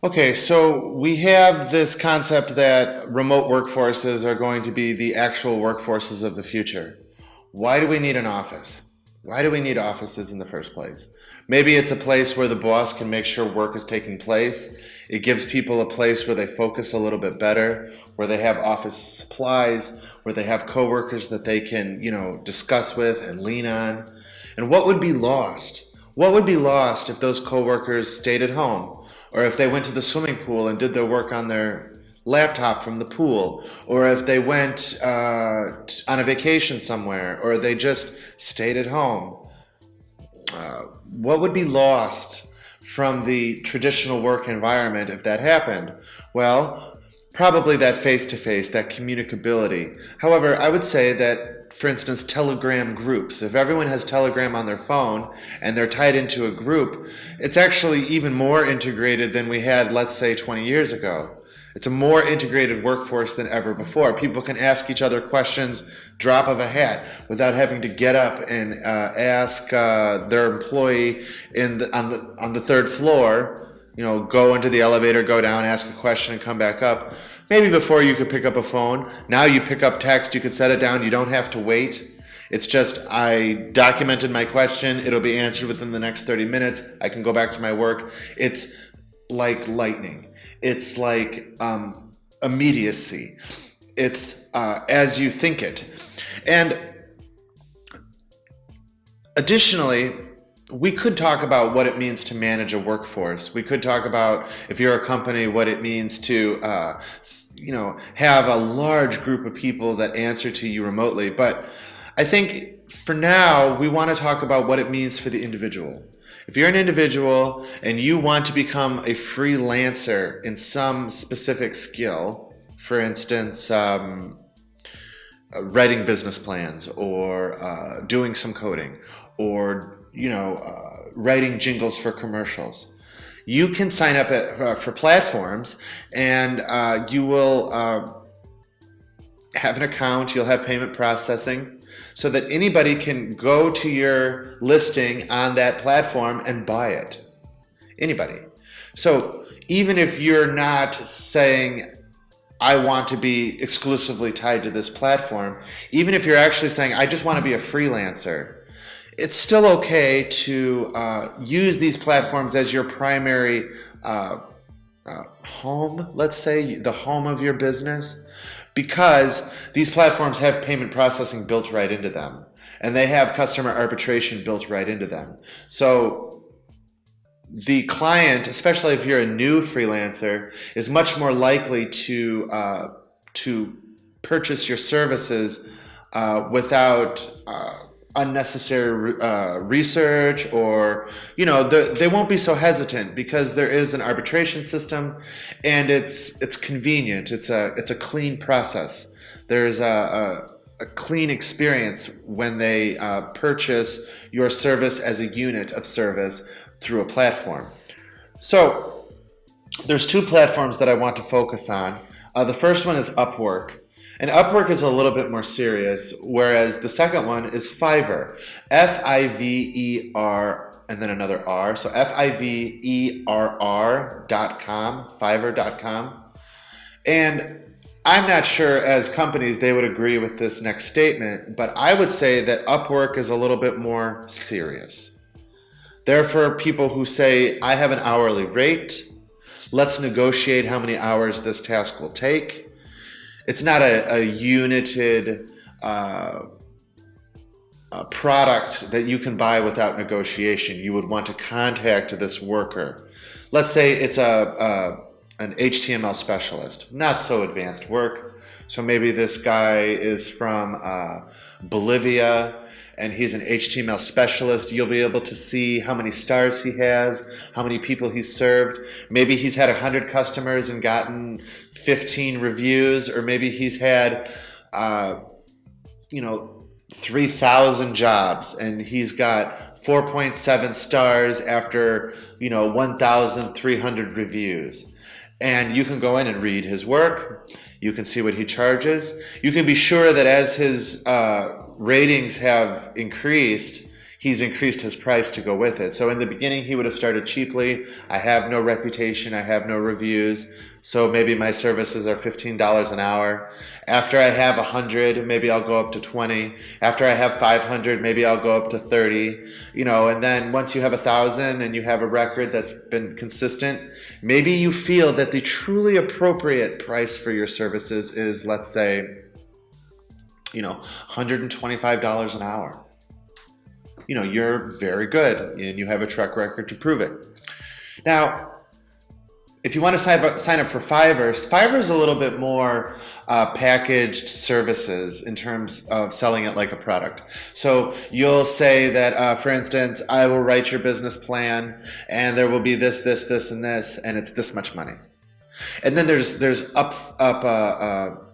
Okay, so we have this concept that remote workforces are going to be the actual workforces of the future. Why do we need an office? Why do we need offices in the first place? Maybe it's a place where the boss can make sure work is taking place. It gives people a place where they focus a little bit better, where they have office supplies, where they have coworkers that they can, discuss with and lean on. And what would be lost? What would be lost if those coworkers stayed at home? Or if they went to the swimming pool and did their work on their laptop from the pool, or if they went on a vacation somewhere, or they just stayed at home. What would be lost from the traditional work environment if that happened? Well, probably that face-to-face, that communicability. However, I would say that, for instance, Telegram groups, if everyone has Telegram on their phone and they're tied into a group, it's actually even more integrated than we had, let's say, 20 years ago. It's a more integrated workforce than ever before. People can ask each other questions, drop of a hat, without having to get up and ask their employee on the third floor. Go into the elevator, go down, ask a question, and come back up. Maybe before you could pick up a phone. Now you pick up text, you could set it down, you don't have to wait. It's just, I documented my question, it'll be answered within the next 30 minutes, I can go back to my work. It's like lightning. It's like immediacy. It's as you think it. And additionally, we could talk about what it means to manage a workforce. We could talk about, if you're a company, what it means to have a large group of people that answer to you remotely. But I think for now, we want to talk about what it means for the individual. If you're an individual and you want to become a freelancer in some specific skill, for instance, writing business plans, or doing some coding, or writing jingles for commercials, you can sign up for platforms, and you will have an account. You'll have payment processing, so that anybody can go to your listing on that platform and buy it. Anybody. So even if you're not saying, I want to be exclusively tied to this platform, even if you're actually saying, I just want to be a freelancer, it's still okay to use these platforms as your primary home, let's say, the home of your business, because these platforms have payment processing built right into them, and they have customer arbitration built right into them. So the client, especially if you're a new freelancer, is much more likely to purchase your services without unnecessary research, or they won't be so hesitant, because there is an arbitration system, and it's convenient. It's a clean process. There's a clean experience when they purchase your service as a unit of service through a platform. So there's two platforms that I want to focus on. The first one is Upwork. And Upwork is a little bit more serious, whereas the second one is Fiverr. Fiverr, and then another R. So Fiverr.com, Fiverr.com. And I'm not sure, as companies, they would agree with this next statement, but I would say that Upwork is a little bit more serious. They're for people who say, I have an hourly rate. Let's negotiate how many hours this task will take. It's not a united product that you can buy without negotiation. You would want to contact this worker. Let's say it's an HTML specialist, not so advanced work. So maybe this guy is from Bolivia, and he's an HTML specialist. You'll be able to see how many stars he has, how many people he's served. Maybe he's had 100 customers and gotten 15 reviews, or maybe he's had 3,000 jobs and he's got 4.7 stars after 1,300 reviews. And you can go in and read his work. You can see what he charges. You can be sure that as his ratings have increased, he's increased his price to go with it. So in the beginning, he would have started cheaply. I have no reputation. I have no reviews. So maybe my services are $15 an hour. After I have 100, maybe I'll go up to 20. After I have 500, maybe I'll go up to 30. And then once you have 1,000 and you have a record that's been consistent, maybe you feel that the truly appropriate price for your services is, let's say, $125 an hour. You're very good and you have a track record to prove it. Now, if you want to sign up for Fiverr, Fiverr is a little bit more packaged services in terms of selling it like a product. So you'll say that, for instance, I will write your business plan and there will be this, and this, and it's this much money. And then there's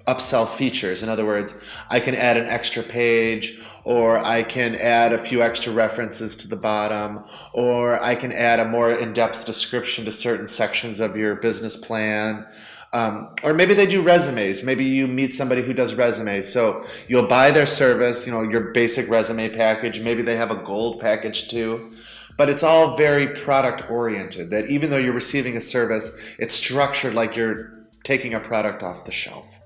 upsell features. In other words, I can add an extra page, or I can add a few extra references to the bottom, or I can add a more in-depth description to certain sections of your business plan. Or maybe they do resumes. Maybe you meet somebody who does resumes. So you'll buy their service, your basic resume package. Maybe they have a gold package too. But it's all very product oriented, that even though you're receiving a service, it's structured like you're taking a product off the shelf.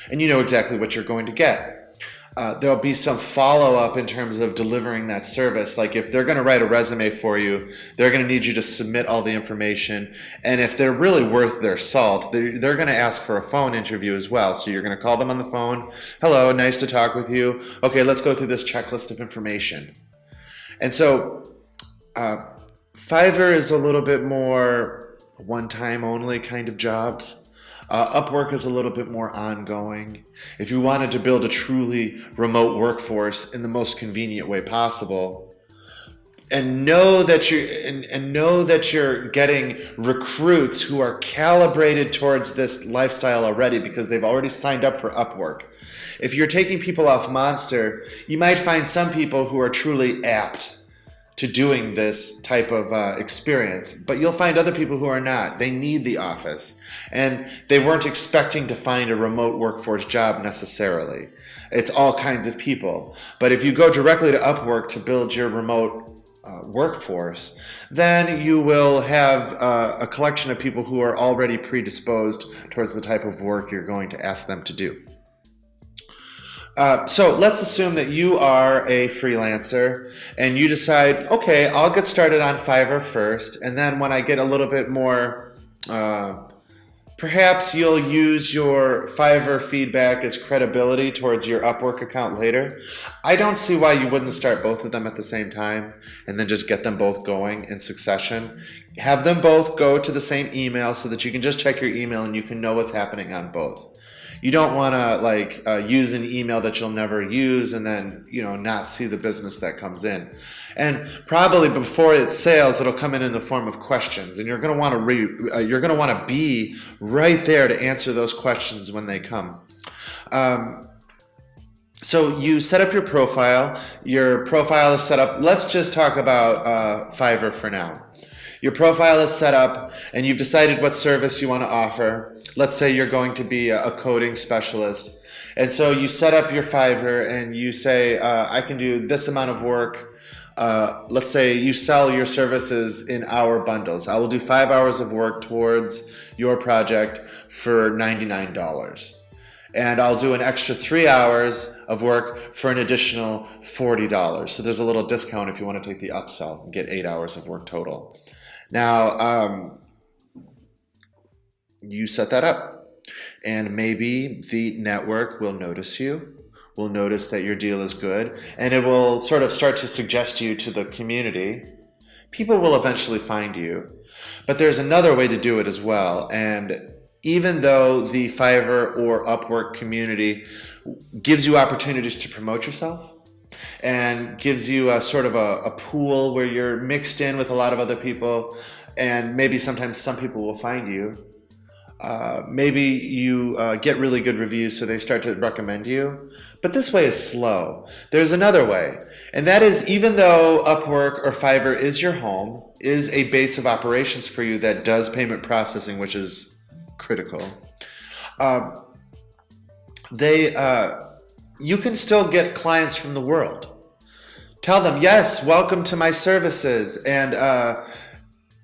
And you know exactly what you're going to get. There'll be some follow-up in terms of delivering that service. Like if they're going to write a resume for you, they're going to need you to submit all the information. And if they're really worth their salt, they're going to ask for a phone interview as well. So you're going to call them on the phone. Hello, nice to talk with you. Okay, let's go through this checklist of information. And so Fiverr is a little bit more one-time only kind of jobs. Upwork is a little bit more ongoing. If you wanted to build a truly remote workforce in the most convenient way possible, and know that you're getting recruits who are calibrated towards this lifestyle already because they've already signed up for Upwork. If you're taking people off Monster, you might find some people who are truly apt to doing this type of experience, but you'll find other people who are not. They need the office, and they weren't expecting to find a remote workforce job necessarily. It's all kinds of people. But if you go directly to Upwork to build your remote workforce, then you will have a collection of people who are already predisposed towards the type of work you're going to ask them to do. So let's assume that you are a freelancer and you decide, okay, I'll get started on Fiverr first, and then when I get a little bit more, perhaps you'll use your Fiverr feedback as credibility towards your Upwork account later. I don't see why you wouldn't start both of them at the same time and then just get them both going in succession. Have them both go to the same email so that you can just check your email and you can know what's happening on both. You don't want to use an email that you'll never use and then not see the business that comes in. And probably before it sales, it'll come in the form of questions, and you're going to want to be right there to answer those questions when they come. So you set up your profile. Your profile is set up. Let's just talk about Fiverr for now. Your profile is set up and you've decided what service you want to offer. Let's say you're going to be a coding specialist. And so you set up your Fiverr and you say, I can do this amount of work. Let's say you sell your services in hour bundles. I will do 5 hours of work towards your project for $99. And I'll do an extra 3 hours of work for an additional $40. So there's a little discount if you want to take the upsell and get 8 hours of work total. Now, you set that up, and maybe the network will notice you, will notice that your deal is good, and it will sort of start to suggest you to the community. People will eventually find you, but there's another way to do it as well. And even though the Fiverr or Upwork community gives you opportunities to promote yourself, and gives you a sort of a pool where you're mixed in with a lot of other people, and maybe sometimes some people will find you. Maybe you get really good reviews, so they start to recommend you. But this way is slow. There's another way, and that is, even though Upwork or Fiverr is your home, is a base of operations for you that does payment processing, which is critical. You can still get clients from the world Tell them, yes, welcome to my services, and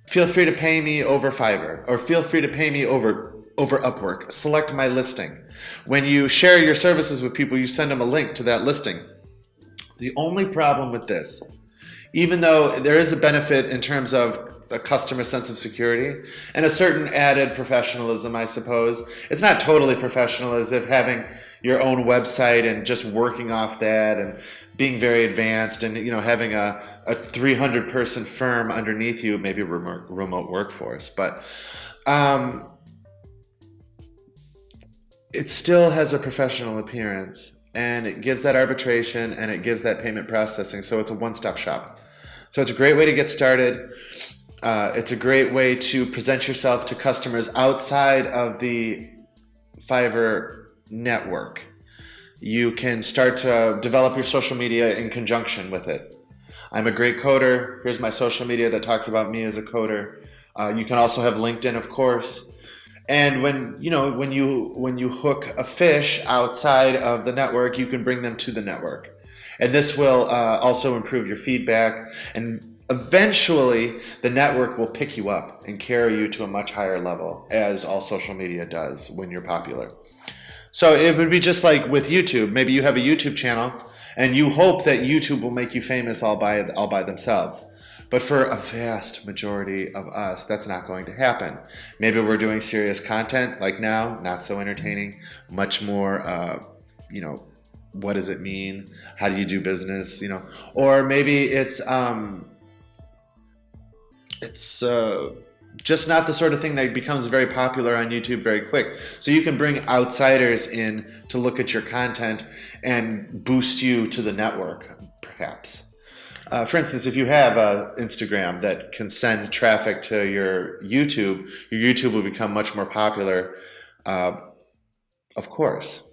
feel free to pay me over Fiverr, or feel free to pay me over Upwork. Select my listing. When you share your services with people, you send them a link to that listing. The only problem with this, even though there is a benefit in terms of a customer sense of security and a certain added professionalism, I suppose, it's not totally professional as if having your own website and just working off that and being very advanced and having a 300-person firm underneath you, maybe a remote workforce, but it still has a professional appearance, and it gives that arbitration and it gives that payment processing. So it's a one-stop shop. So it's a great way to get started. It's a great way to present yourself to customers outside of the Fiverr network. You can start to develop your social media in conjunction with it. I'm a great coder. Here's my social media that talks about me as a coder. You can also have LinkedIn, of course. And when you hook a fish outside of the network, you can bring them to the network. And this will also improve your feedback, and eventually the network will pick you up and carry you to a much higher level, as all social media does when you're popular. So it would be just like with YouTube. Maybe you have a YouTube channel and you hope that YouTube will make you famous all by themselves. But for a vast majority of us, that's not going to happen. Maybe we're doing serious content like now, not so entertaining, much more, what does it mean? How do you do business? Or maybe it's just not the sort of thing that becomes very popular on YouTube very quick. So you can bring outsiders in to look at your content and boost you to the network, perhaps. For instance, if you have Instagram that can send traffic to your YouTube will become much more popular, of course.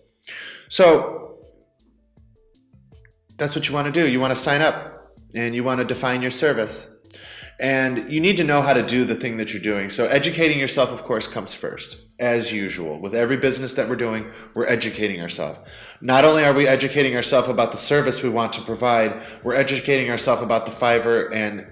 So that's what you want to do. You want to sign up and you want to define your service. And you need to know how to do the thing that you're doing. So educating yourself, of course, comes first, as usual. With every business that we're doing, we're educating ourselves. Not only are we educating ourselves about the service we want to provide, we're educating ourselves about the Fiverr and,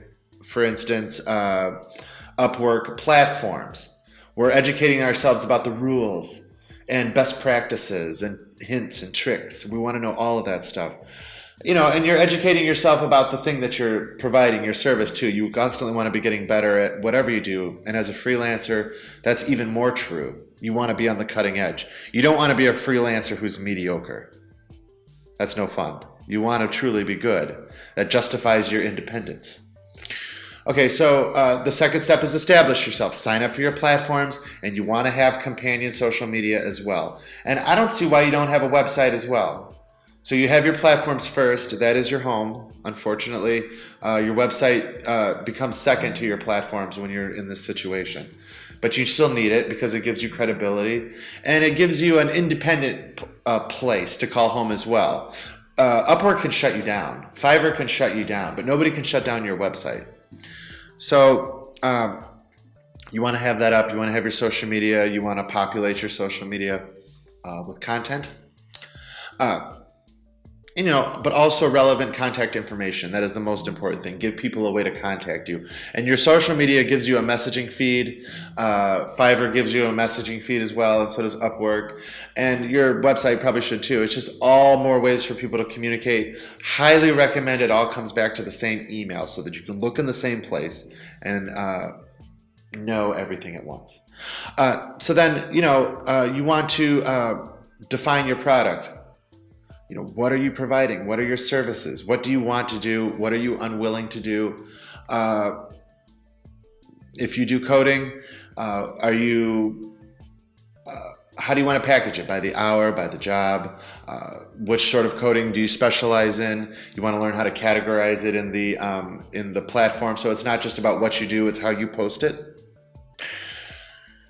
for instance, Upwork platforms. We're educating ourselves about the rules and best practices and hints and tricks. We want to know all of that stuff. And you're educating yourself about the thing that you're providing your service to. You constantly want to be getting better at whatever you do. And as a freelancer, that's even more true. You want to be on the cutting edge. You don't want to be a freelancer who's mediocre. That's no fun. You want to truly be good. That justifies your independence. Okay, so the second step is establish yourself. Sign up for your platforms, and you want to have companion social media as well. And I don't see why you don't have a website as well. So you have your platforms first. That is your home. Unfortunately, your website becomes second to your platforms when you're in this situation. But you still need it because it gives you credibility and it gives you an independent place to call home as well. Upwork can shut you down. Fiverr can shut you down, but nobody can shut down your website. So you want to have that up. You want to have your social media. You want to populate your social media with content. But also relevant contact information. That is the most important thing. Give people a way to contact you. And your social media gives you a messaging feed. Fiverr gives you a messaging feed as well, and so does Upwork. And your website probably should too. It's just all more ways for people to communicate. Highly recommend it all comes back to the same email so that you can look in the same place and know everything at once. So then, you want to define your product. What are you providing? What are your services? What do you want to do? What are you unwilling to do? If you do coding, how do you want to package it? By the hour, by the job? Which sort of coding do you specialize in? You want to learn how to categorize it in the platform. So it's not just about what you do, it's how you post it.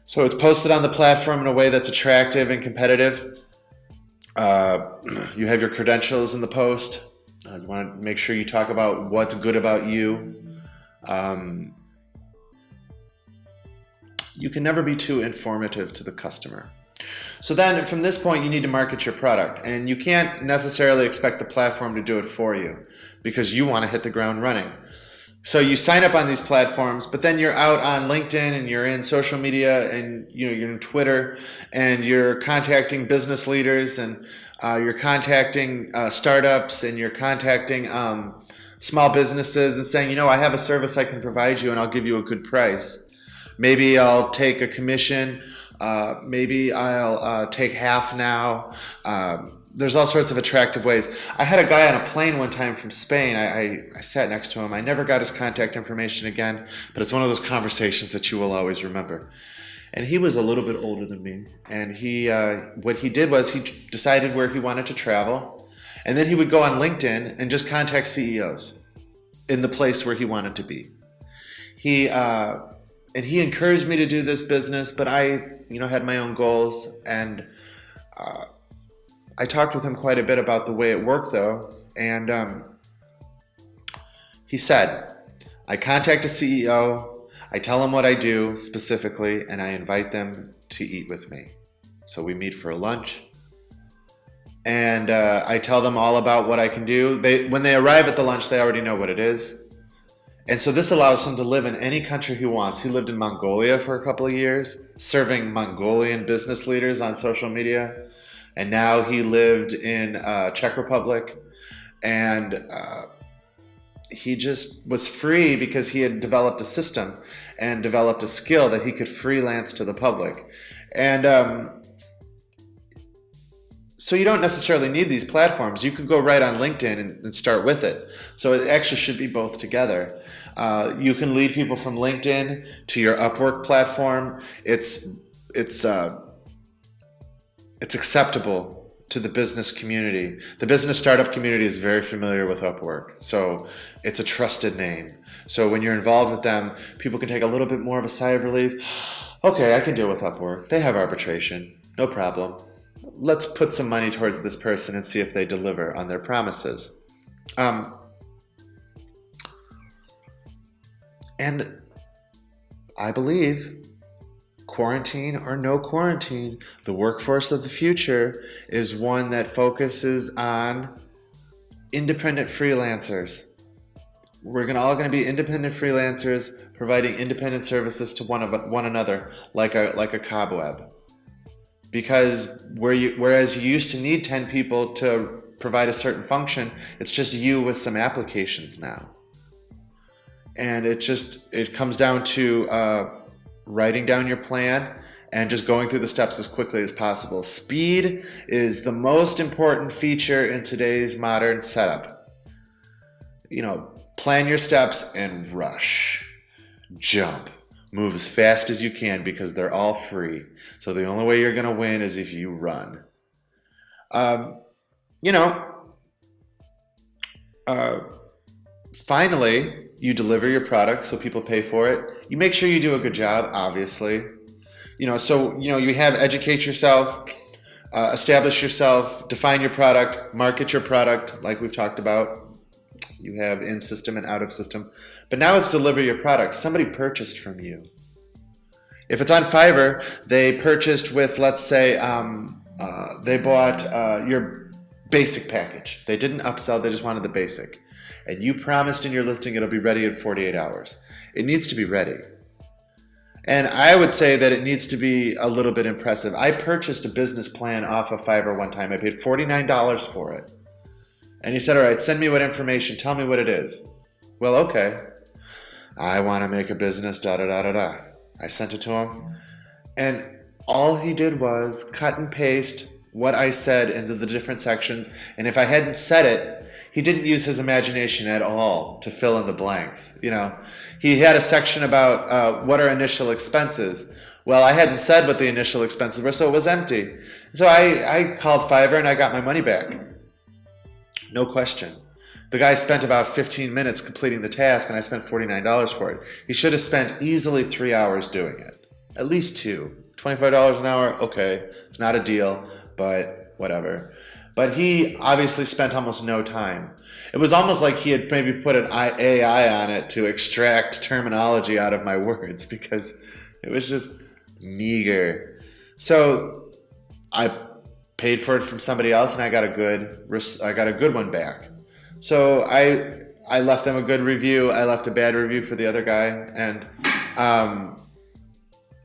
So it's posted on the platform in a way that's attractive and competitive. You have your credentials in the post. You want to make sure you talk about what's good about you. You can never be too informative to the customer. So then from this point, you need to market your product, and you can't necessarily expect the platform to do it for you because you want to hit the ground running. So you sign up on these platforms, but then you're out on LinkedIn and you're in social media and you're in Twitter and you're contacting business leaders and you're contacting startups and you're contacting small businesses and saying, I have a service I can provide you and I'll give you a good price. Maybe I'll take a commission. Maybe I'll take half now. There's all sorts of attractive ways. I had a guy on a plane one time from Spain. I sat next to him. I never got his contact information again, but it's one of those conversations that you will always remember. And he was a little bit older than me. And what he did was he decided where he wanted to travel. And then he would go on LinkedIn and just contact CEOs in the place where he wanted to be. And he encouraged me to do this business, but I, had my own goals. And I talked with him quite a bit about the way it worked, though. And he said, I contact a CEO, I tell them what I do specifically, and I invite them to eat with me. So we meet for a lunch. And I tell them all about what I can do. When they arrive at the lunch, they already know what it is. And so this allows him to live in any country he wants. He lived in Mongolia for a couple of years, serving Mongolian business leaders on social media. And now he lived in Czech Republic. And he just was free because he had developed a system and developed a skill that he could freelance to the public. And so you don't necessarily need these platforms. You could go right on LinkedIn and start with it. So it actually should be both together. You can lead people from LinkedIn to your Upwork platform. It's acceptable to the business community. The business startup community is very familiar with Upwork. So it's a trusted name. So when you're involved with them, people can take a little bit more of a sigh of relief. Okay, I can deal with Upwork. They have arbitration. No problem. Let's put some money towards this person and see if they deliver on their promises. And I believe, quarantine or no quarantine, the workforce of the future is one that focuses on independent freelancers. We're all going to be independent freelancers providing independent services to one another, like a cobweb. Because whereas you used to need 10 people to provide a certain function, it's just you with some applications now. And it comes down to writing down your plan and just going through the steps as quickly as possible. Speed is the most important feature in today's modern setup. Plan your steps and rush. Jump. Move as fast as you can because they're all free. So the only way you're going to win is if you run. Finally, you deliver your product so people pay for it. You make sure you do a good job, obviously. You have educate yourself, establish yourself, define your product, market your product, like we've talked about. You have in-system and out-of-system. But now it's deliver your product. Somebody purchased from you. If it's on Fiverr, they purchased with, let's say, they bought your basic package. They didn't upsell, they just wanted the basic. And you promised in your listing it'll be ready in 48 hours. It needs to be ready. And I would say that it needs to be a little bit impressive. I purchased a business plan off of Fiverr one time. I paid $49 for it. And he said, all right, send me what information. Tell me what it is. Well, okay. I want to make a business, da-da-da-da-da. I sent it to him. And all he did was cut and paste what I said into the different sections. And if I hadn't said it, he didn't use his imagination at all to fill in the blanks. He had a section about what are initial expenses. Well, I hadn't said what the initial expenses were, so it was empty. So I called Fiverr and I got my money back. No question. The guy spent about 15 minutes completing the task and I spent $49 for it. He should have spent easily 3 hours doing it. At least 2. $25 an hour, okay. It's not a deal, but whatever. But he obviously spent almost no time. It was almost like he had maybe put an AI on it to extract terminology out of my words because it was just meager. So I paid for it from somebody else, and I got a good one back. So I left them a good review. I left a bad review for the other guy, and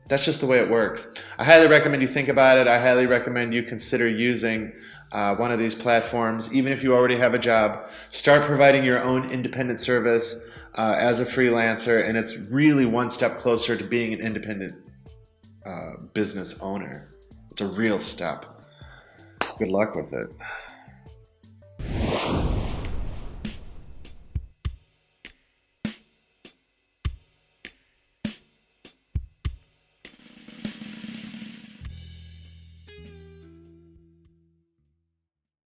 that's just the way it works. I highly recommend you think about it. I highly recommend you consider using one of these platforms. Even if you already have a job, start providing your own independent service as a freelancer, and it's really one step closer to being an independent business owner. It's a real step. Good luck with it.